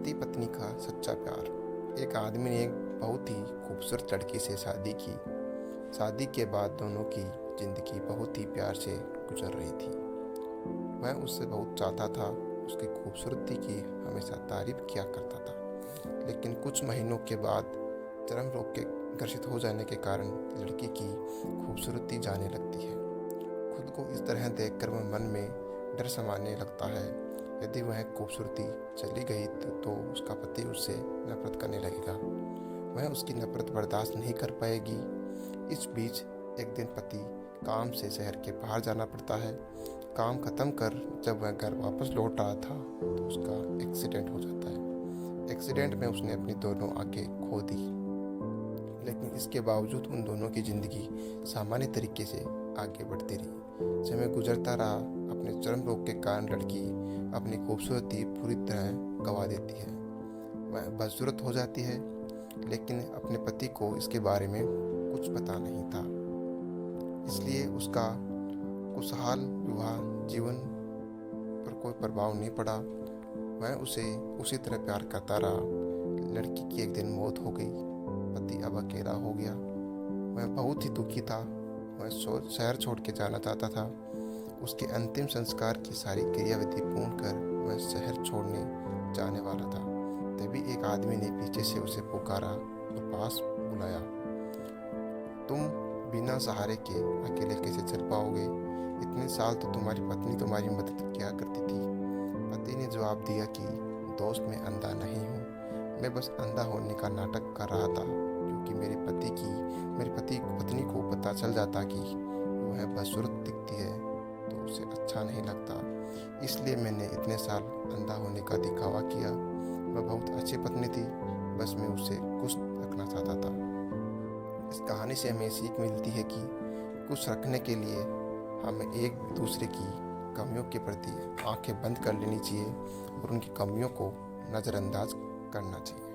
पति पत्नी का सच्चा प्यार। एक आदमी ने एक बहुत ही खूबसूरत लड़की से शादी की। शादी के बाद दोनों की ज़िंदगी बहुत ही प्यार से गुजर रही थी। वह उससे बहुत चाहता था, उसकी खूबसूरती की हमेशा तारीफ किया करता था। लेकिन कुछ महीनों के बाद चरम रोग के ग्रसित हो जाने के कारण लड़की की खूबसूरती जाने लगती है। खुद को इस तरह देखकर वह मन में डर समाने लगता है। यदि वह खूबसूरती चली गई तो उसका पति उससे नफरत करने लगेगा। वह उसकी नफरत बर्दाश्त नहीं कर पाएगी। इस बीच एक दिन पति काम से शहर के बाहर जाना पड़ता है। काम खत्म कर जब वह घर वापस लौट रहा था तो उसका एक्सीडेंट हो जाता है। एक्सीडेंट में उसने अपनी दोनों आंखें खो दी। लेकिन इसके बावजूद उन दोनों की ज़िंदगी सामान्य तरीके से आगे बढ़ती रही। समय गुजरता रहा। अपने चरम रोग के कारण लड़की अपनी खूबसूरती पूरी तरह गंवा देती है। वह बदसूरत हो जाती है, लेकिन अपने पति को इसके बारे में कुछ पता नहीं था। इसलिए उसका खुशहाल विवाह जीवन पर कोई प्रभाव नहीं पड़ा। वह उसे उसी तरह प्यार करता रहा। लड़की की एक दिन मौत हो गई। पति अब अकेला हो गया। वह बहुत ही दुखी था। वह शहर छोड़ के जाना चाहता था। उसके अंतिम संस्कार की सारी क्रियाविधि पूर्ण कर वह शहर छोड़ने जाने वाला था। तभी एक आदमी ने पीछे से उसे पुकारा और पास बुलाया। तुम बिना सहारे के अकेले कैसे चल पाओगे? इतने साल तो तुम्हारी पत्नी तुम्हारी मदद किया करती थी। पति ने जवाब दिया कि दोस्त, मैं अंधा नहीं हूँ। मैं बस अंधा होने का नाटक कर रहा था, क्योंकि मेरी पत्नी को पता चल जाता कि वह बदसूरत दिखती है तो उसे अच्छा नहीं लगता। इसलिए मैंने इतने साल अंधा होने का दिखावा किया। वह बहुत अच्छी पत्नी थी, बस मैं उसे खुश रखना चाहता था। इस कहानी से हमें सीख मिलती है कि खुश रखने के लिए हमें एक दूसरे की कमियों के प्रति आंखें बंद कर लेनी चाहिए और उनकी कमियों को नज़रअंदाज करना चाहिए।